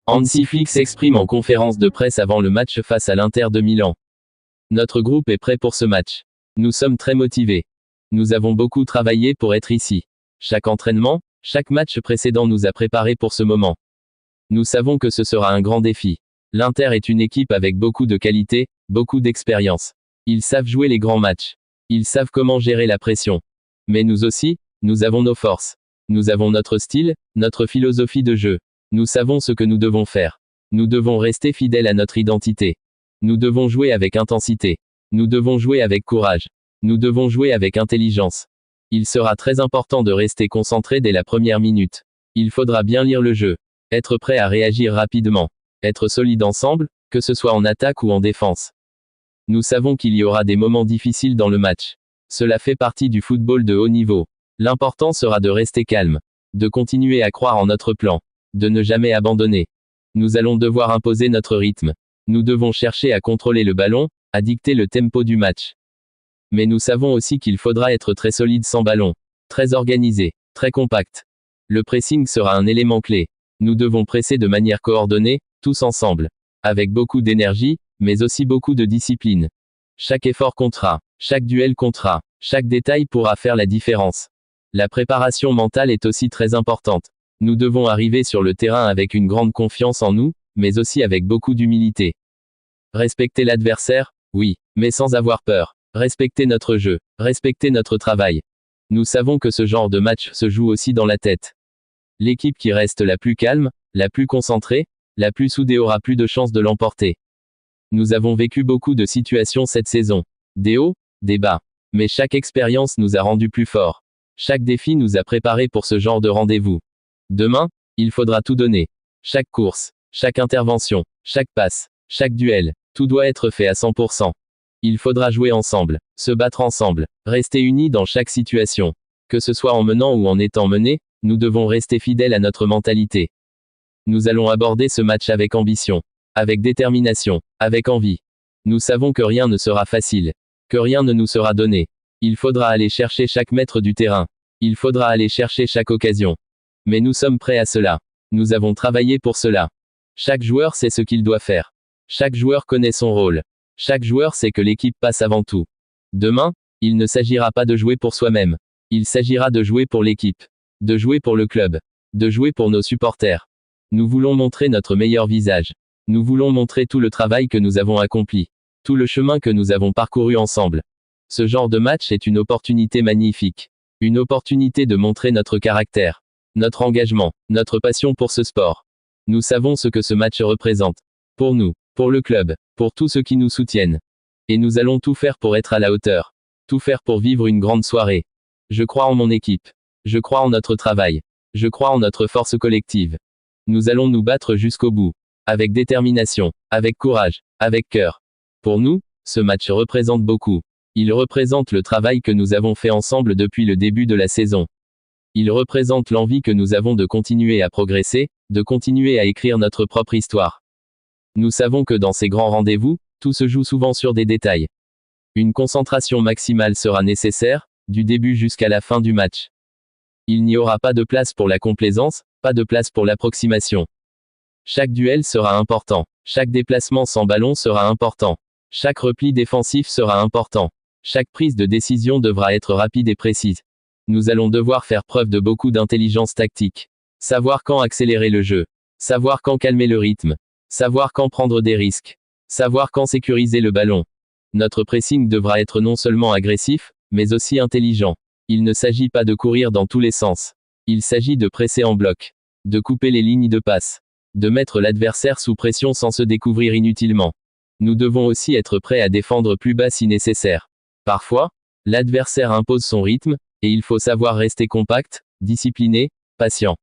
Hansi Flick s'exprime en conférence de presse avant le match face à l'Inter de Milan. Notre groupe est prêt pour ce match. Nous sommes très motivés. Nous avons beaucoup travaillé pour être ici. Chaque entraînement, chaque match précédent nous a préparés pour ce moment. Nous savons que ce sera un grand défi. L'Inter est une équipe avec beaucoup de qualité, beaucoup d'expérience. Ils savent jouer les grands matchs. Ils savent comment gérer la pression. Mais nous aussi, nous avons nos forces. Nous avons notre style, notre philosophie de jeu. Nous savons ce que nous devons faire. Nous devons rester fidèles à notre identité. Nous devons jouer avec intensité. Nous devons jouer avec courage. Nous devons jouer avec intelligence. Il sera très important de rester concentré dès la première minute. Il faudra bien lire le jeu. Être prêt à réagir rapidement. Être solide ensemble, que ce soit en attaque ou en défense. Nous savons qu'il y aura des moments difficiles dans le match. Cela fait partie du football de haut niveau. L'important sera de rester calme. De continuer à croire en notre plan. De ne jamais abandonner. Nous allons devoir imposer notre rythme. Nous devons chercher à contrôler le ballon, à dicter le tempo du match. Mais nous savons aussi qu'il faudra être très solide sans ballon. Très organisé, très compact. Le pressing sera un élément clé. Nous devons presser de manière coordonnée, tous ensemble. Avec beaucoup d'énergie, mais aussi beaucoup de discipline. Chaque effort comptera. Chaque duel comptera. Chaque détail pourra faire la différence. La préparation mentale est aussi très importante. Nous devons arriver sur le terrain avec une grande confiance en nous, mais aussi avec beaucoup d'humilité. Respecter l'adversaire, oui, mais sans avoir peur. Respecter notre jeu, respecter notre travail. Nous savons que ce genre de match se joue aussi dans la tête. L'équipe qui reste la plus calme, la plus concentrée, la plus soudée aura plus de chances de l'emporter. Nous avons vécu beaucoup de situations cette saison. Des hauts, des bas. Mais chaque expérience nous a rendus plus forts. Chaque défi nous a préparés pour ce genre de rendez-vous. Demain, il faudra tout donner. Chaque course, chaque intervention, chaque passe, chaque duel, tout doit être fait à 100%. Il faudra jouer ensemble, se battre ensemble, rester unis dans chaque situation. Que ce soit en menant ou en étant mené, nous devons rester fidèles à notre mentalité. Nous allons aborder ce match avec ambition, avec détermination, avec envie. Nous savons que rien ne sera facile, que rien ne nous sera donné. Il faudra aller chercher chaque mètre du terrain. Il faudra aller chercher chaque occasion. Mais nous sommes prêts à cela. Nous avons travaillé pour cela. Chaque joueur sait ce qu'il doit faire. Chaque joueur connaît son rôle. Chaque joueur sait que l'équipe passe avant tout. Demain, il ne s'agira pas de jouer pour soi-même. Il s'agira de jouer pour l'équipe. De jouer pour le club. De jouer pour nos supporters. Nous voulons montrer notre meilleur visage. Nous voulons montrer tout le travail que nous avons accompli. Tout le chemin que nous avons parcouru ensemble. Ce genre de match est une opportunité magnifique. Une opportunité de montrer notre caractère. Notre engagement, notre passion pour ce sport. Nous savons ce que ce match représente. Pour nous, pour le club, pour tous ceux qui nous soutiennent. Et nous allons tout faire pour être à la hauteur. Tout faire pour vivre une grande soirée. Je crois en mon équipe. Je crois en notre travail. Je crois en notre force collective. Nous allons nous battre jusqu'au bout. Avec détermination, avec courage, avec cœur. Pour nous, ce match représente beaucoup. Il représente le travail que nous avons fait ensemble depuis le début de la saison. Il représente l'envie que nous avons de continuer à progresser, de continuer à écrire notre propre histoire. Nous savons que dans ces grands rendez-vous, tout se joue souvent sur des détails. Une concentration maximale sera nécessaire, du début jusqu'à la fin du match. Il n'y aura pas de place pour la complaisance, pas de place pour l'approximation. Chaque duel sera important. Chaque déplacement sans ballon sera important. Chaque repli défensif sera important. Chaque prise de décision devra être rapide et précise. Nous allons devoir faire preuve de beaucoup d'intelligence tactique. Savoir quand accélérer le jeu. Savoir quand calmer le rythme. Savoir quand prendre des risques. Savoir quand sécuriser le ballon. Notre pressing devra être non seulement agressif, mais aussi intelligent. Il ne s'agit pas de courir dans tous les sens. Il s'agit de presser en bloc. De couper les lignes de passe. De mettre l'adversaire sous pression sans se découvrir inutilement. Nous devons aussi être prêts à défendre plus bas si nécessaire. Parfois, l'adversaire impose son rythme, et il faut savoir rester compact, discipliné, patient.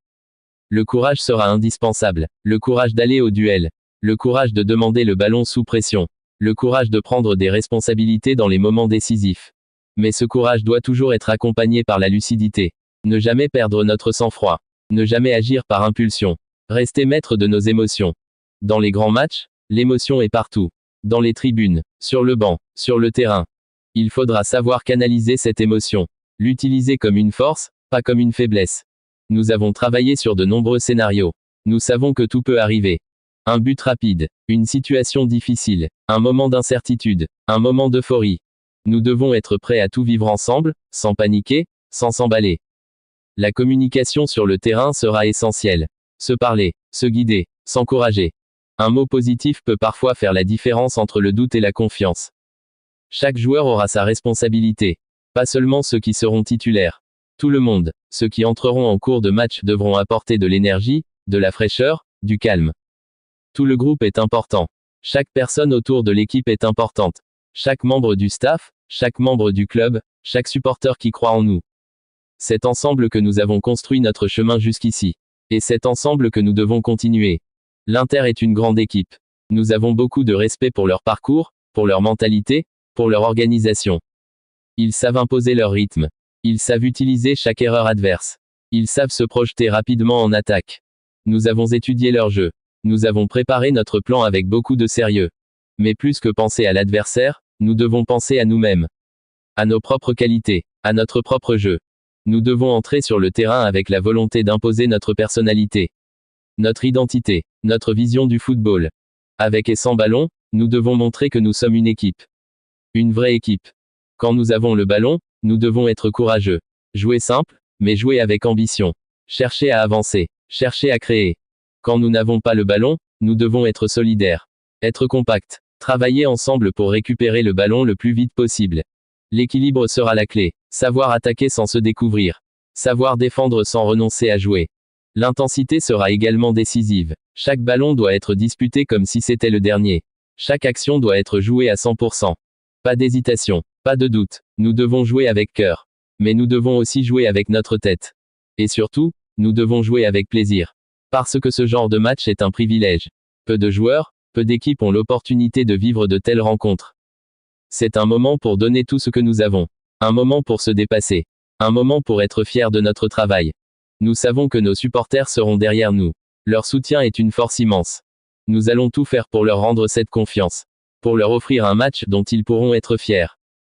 Le courage sera indispensable. Le courage d'aller au duel. Le courage de demander le ballon sous pression. Le courage de prendre des responsabilités dans les moments décisifs. Mais ce courage doit toujours être accompagné par la lucidité. Ne jamais perdre notre sang-froid. Ne jamais agir par impulsion. Rester maître de nos émotions. Dans les grands matchs, l'émotion est partout. Dans les tribunes, sur le banc, sur le terrain. Il faudra savoir canaliser cette émotion. L'utiliser comme une force, pas comme une faiblesse. Nous avons travaillé sur de nombreux scénarios. Nous savons que tout peut arriver. Un but rapide, une situation difficile, un moment d'incertitude, un moment d'euphorie. Nous devons être prêts à tout vivre ensemble, sans paniquer, sans s'emballer. La communication sur le terrain sera essentielle. Se parler, se guider, s'encourager. Un mot positif peut parfois faire la différence entre le doute et la confiance. Chaque joueur aura sa responsabilité. Pas seulement ceux qui seront titulaires. Tout le monde, ceux qui entreront en cours de match devront apporter de l'énergie, de la fraîcheur, du calme. Tout le groupe est important. Chaque personne autour de l'équipe est importante. Chaque membre du staff, chaque membre du club, chaque supporter qui croit en nous. C'est ensemble que nous avons construit notre chemin jusqu'ici. Et c'est ensemble que nous devons continuer. L'Inter est une grande équipe. Nous avons beaucoup de respect pour leur parcours, pour leur mentalité, pour leur organisation. Ils savent imposer leur rythme. Ils savent utiliser chaque erreur adverse. Ils savent se projeter rapidement en attaque. Nous avons étudié leur jeu. Nous avons préparé notre plan avec beaucoup de sérieux. Mais plus que penser à l'adversaire, nous devons penser à nous-mêmes. À nos propres qualités, à notre propre jeu. Nous devons entrer sur le terrain avec la volonté d'imposer notre personnalité. Notre identité, notre vision du football. Avec et sans ballon, nous devons montrer que nous sommes une équipe. Une vraie équipe. Quand nous avons le ballon, nous devons être courageux. Jouer simple, mais jouer avec ambition. Chercher à avancer, chercher à créer. Quand nous n'avons pas le ballon, nous devons être solidaires. Être compacts. Travailler ensemble pour récupérer le ballon le plus vite possible. L'équilibre sera la clé. Savoir attaquer sans se découvrir. Savoir défendre sans renoncer à jouer. L'intensité sera également décisive. Chaque ballon doit être disputé comme si c'était le dernier. Chaque action doit être jouée à 100%. Pas d'hésitation, pas de doute. Nous devons jouer avec cœur. Mais nous devons aussi jouer avec notre tête. Et surtout, nous devons jouer avec plaisir. Parce que ce genre de match est un privilège. Peu de joueurs, peu d'équipes ont l'opportunité de vivre de telles rencontres. C'est un moment pour donner tout ce que nous avons. Un moment pour se dépasser. Un moment pour être fiers de notre travail. Nous savons que nos supporters seront derrière nous. Leur soutien est une force immense. Nous allons tout faire pour leur rendre cette confiance. Pour leur offrir un match dont ils pourront être fiers.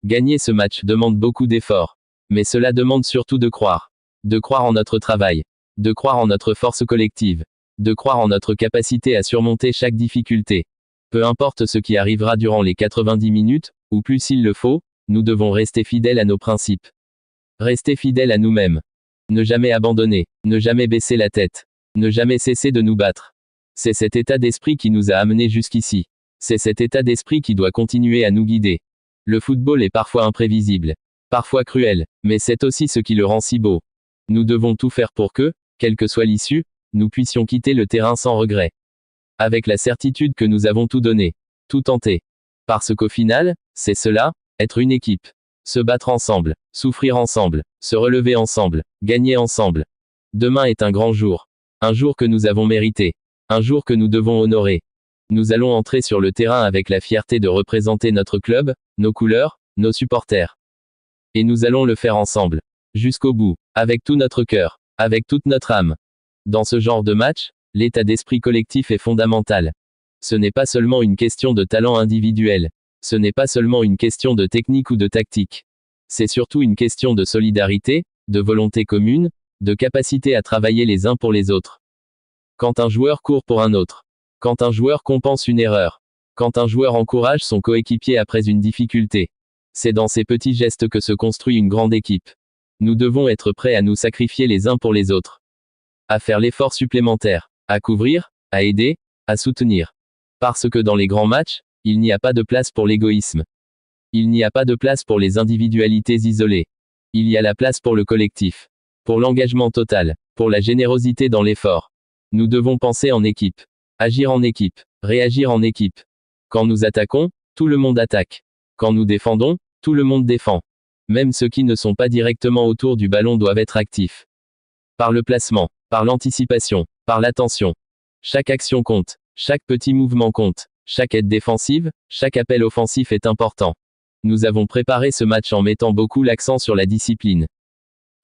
Gagner ce match demande beaucoup d'efforts. Mais cela demande surtout de croire. De croire en notre travail. De croire en notre force collective. De croire en notre capacité à surmonter chaque difficulté. Peu importe ce qui arrivera durant les 90 minutes, ou plus s'il le faut, nous devons rester fidèles à nos principes. Rester fidèles à nous-mêmes. Ne jamais abandonner, ne jamais baisser la tête. Ne jamais cesser de nous battre. C'est cet état d'esprit qui nous a amenés jusqu'ici. C'est cet état d'esprit qui doit continuer à nous guider. Le football est parfois imprévisible. Parfois cruel, mais c'est aussi ce qui le rend si beau. Nous devons tout faire pour que, quelle que soit l'issue, nous puissions quitter le terrain sans regret. Avec la certitude que nous avons tout donné. Tout tenté. Parce qu'au final, c'est cela, être une équipe. Se battre ensemble, souffrir ensemble, se relever ensemble, gagner ensemble. Demain est un grand jour. Un jour que nous avons mérité. Un jour que nous devons honorer. Nous allons entrer sur le terrain avec la fierté de représenter notre club, nos couleurs, nos supporters. Et nous allons le faire ensemble. Jusqu'au bout. Avec tout notre cœur. Avec toute notre âme. Dans ce genre de match, l'état d'esprit collectif est fondamental. Ce n'est pas seulement une question de talent individuel. Ce n'est pas seulement une question de technique ou de tactique. C'est surtout une question de solidarité, de volonté commune, de capacité à travailler les uns pour les autres. Quand un joueur court pour un autre. Quand un joueur compense une erreur. Quand un joueur encourage son coéquipier après une difficulté. C'est dans ces petits gestes que se construit une grande équipe. Nous devons être prêts à nous sacrifier les uns pour les autres. À faire l'effort supplémentaire. À couvrir, à aider, à soutenir. Parce que dans les grands matchs, il n'y a pas de place pour l'égoïsme. Il n'y a pas de place pour les individualités isolées. Il y a la place pour le collectif. Pour l'engagement total. Pour la générosité dans l'effort. Nous devons penser en équipe. Agir en équipe. Réagir en équipe. Quand nous attaquons, tout le monde attaque. Quand nous défendons, tout le monde défend. Même ceux qui ne sont pas directement autour du ballon doivent être actifs. Par le placement, par l'anticipation, par l'attention. Chaque action compte. Chaque petit mouvement compte. Chaque aide défensive, chaque appel offensif est important. Nous avons préparé ce match en mettant beaucoup l'accent sur la discipline.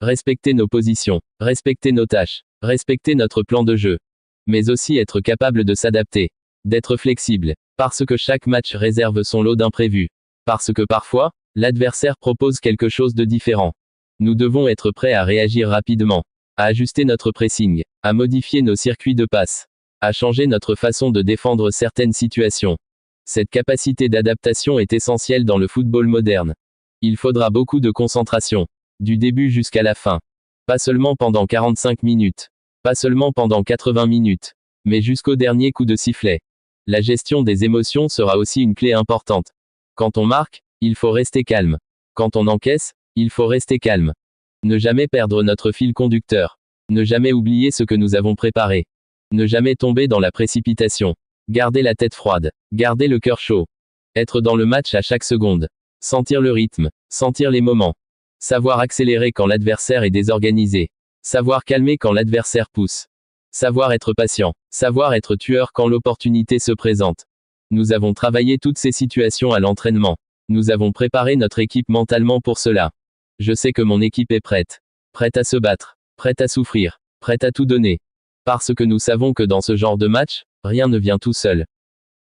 Respecter nos positions, respecter nos tâches, respecter notre plan de jeu. Mais aussi être capable de s'adapter, d'être flexible, parce que chaque match réserve son lot d'imprévus. Parce que parfois, l'adversaire propose quelque chose de différent. Nous devons être prêts à réagir rapidement, à ajuster notre pressing, à modifier nos circuits de passe, a changé notre façon de défendre certaines situations. Cette capacité d'adaptation est essentielle dans le football moderne. Il faudra beaucoup de concentration, du début jusqu'à la fin. Pas seulement pendant 45 minutes, pas seulement pendant 80 minutes, mais jusqu'au dernier coup de sifflet. La gestion des émotions sera aussi une clé importante. Quand on marque, il faut rester calme. Quand on encaisse, il faut rester calme. Ne jamais perdre notre fil conducteur. Ne jamais oublier ce que nous avons préparé. Ne jamais tomber dans la précipitation. Garder la tête froide. Garder le cœur chaud. Être dans le match à chaque seconde. Sentir le rythme. Sentir les moments. Savoir accélérer quand l'adversaire est désorganisé. Savoir calmer quand l'adversaire pousse. Savoir être patient. Savoir être tueur quand l'opportunité se présente. Nous avons travaillé toutes ces situations à l'entraînement. Nous avons préparé notre équipe mentalement pour cela. Je sais que mon équipe est prête. Prête à se battre. Prête à souffrir. Prête à tout donner. Parce que nous savons que dans ce genre de match, rien ne vient tout seul.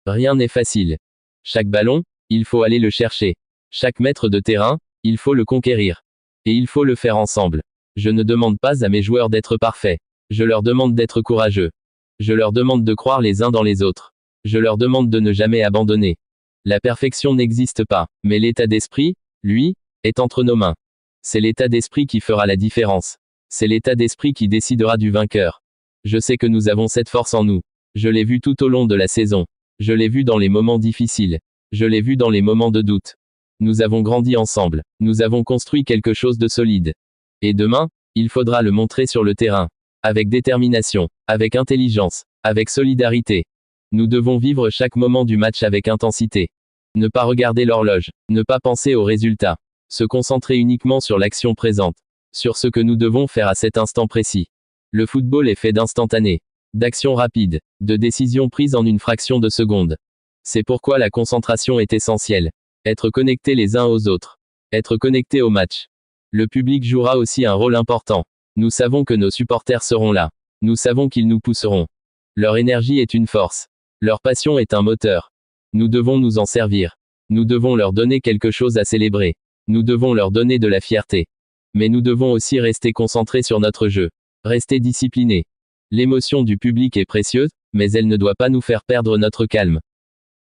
Rien n'est facile. Chaque ballon, il faut aller le chercher. Chaque mètre de terrain, il faut le conquérir. Et il faut le faire ensemble. Je ne demande pas à mes joueurs d'être parfaits. Je leur demande d'être courageux. Je leur demande de croire les uns dans les autres. Je leur demande de ne jamais abandonner. La perfection n'existe pas, mais l'état d'esprit, lui, est entre nos mains. C'est l'état d'esprit qui fera la différence. C'est l'état d'esprit qui décidera du vainqueur. Je sais que nous avons cette force en nous. Je l'ai vu tout au long de la saison. Je l'ai vu dans les moments difficiles. Je l'ai vu dans les moments de doute. Nous avons grandi ensemble. Nous avons construit quelque chose de solide. Et demain, il faudra le montrer sur le terrain. Avec détermination, avec intelligence, avec solidarité. Nous devons vivre chaque moment du match avec intensité. Ne pas regarder l'horloge, ne pas penser aux résultats. Se concentrer uniquement sur l'action présente. Sur ce que nous devons faire à cet instant précis. Le football est fait d'instantanés, d'actions rapides, de décisions prises en une fraction de seconde. C'est pourquoi la concentration est essentielle. Être connectés les uns aux autres. Être connectés au match. Le public jouera aussi un rôle important. Nous savons que nos supporters seront là. Nous savons qu'ils nous pousseront. Leur énergie est une force. Leur passion est un moteur. Nous devons nous en servir. Nous devons leur donner quelque chose à célébrer. Nous devons leur donner de la fierté. Mais nous devons aussi rester concentrés sur notre jeu. Rester disciplinés. L'émotion du public est précieuse, mais elle ne doit pas nous faire perdre notre calme.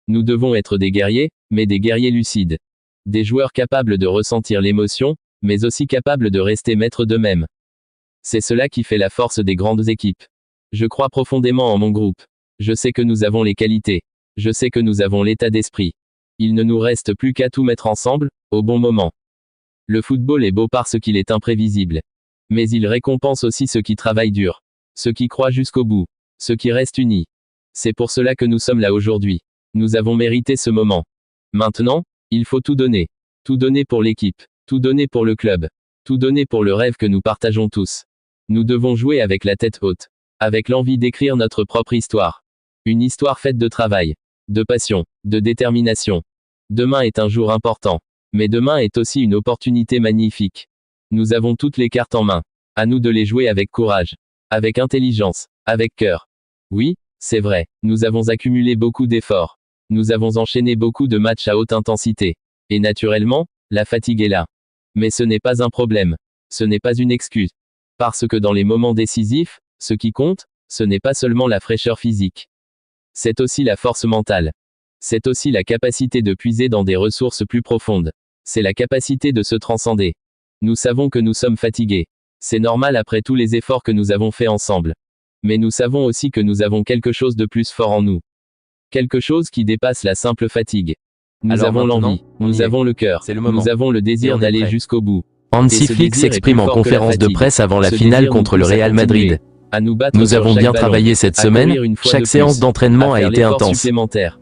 Nous devons être des guerriers, mais des guerriers lucides. Des joueurs capables de ressentir l'émotion, mais aussi capables de rester maîtres d'eux-mêmes. C'est cela qui fait la force des grandes équipes. Je crois profondément en mon groupe. Je sais que nous avons les qualités. Je sais que nous avons l'état d'esprit. Il ne nous reste plus qu'à tout mettre ensemble, au bon moment. Le football est beau parce qu'il est imprévisible. Mais il récompense aussi ceux qui travaillent dur. Ceux qui croient jusqu'au bout. Ceux qui restent unis. C'est pour cela que nous sommes là aujourd'hui. Nous avons mérité ce moment. Maintenant, il faut tout donner. Tout donner pour l'équipe. Tout donner pour le club. Tout donner pour le rêve que nous partageons tous. Nous devons jouer avec la tête haute. Avec l'envie d'écrire notre propre histoire. Une histoire faite de travail. De passion. De détermination. Demain est un jour important. Mais demain est aussi une opportunité magnifique. Nous avons toutes les cartes en main. À nous de les jouer avec courage. Avec intelligence. Avec cœur. Oui, c'est vrai. Nous avons accumulé beaucoup d'efforts. Nous avons enchaîné beaucoup de matchs à haute intensité. Et naturellement, la fatigue est là. Mais ce n'est pas un problème. Ce n'est pas une excuse. Parce que dans les moments décisifs, ce qui compte, ce n'est pas seulement la fraîcheur physique. C'est aussi la force mentale. C'est aussi la capacité de puiser dans des ressources plus profondes. C'est la capacité de se transcender. Nous savons que nous sommes fatigués. C'est normal après tous les efforts que nous avons faits ensemble. Mais nous savons aussi que nous avons quelque chose de plus fort en nous. Quelque chose qui dépasse la simple fatigue. Nous avons l'envie, nous avons le cœur, nous avons le désir d'aller jusqu'au bout. Hansi Flick s'exprime en conférence de presse avant la finale contre le Real Madrid. Nous avons bien travaillé cette semaine, chaque séance d'entraînement a été intense.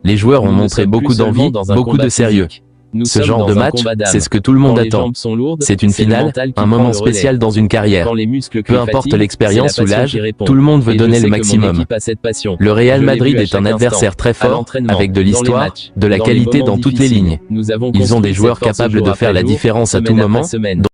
Les joueurs ont montré beaucoup d'envie, beaucoup de sérieux. Ce genre de match, c'est ce que tout le monde attend. C'est une finale, un moment spécial dans une carrière. Peu importe l'expérience ou l'âge, tout le monde veut donner le maximum. Le Real Madrid est un adversaire très fort, avec de l'histoire, de la qualité dans toutes les lignes. Ils ont des joueurs capables de faire la différence à tout moment.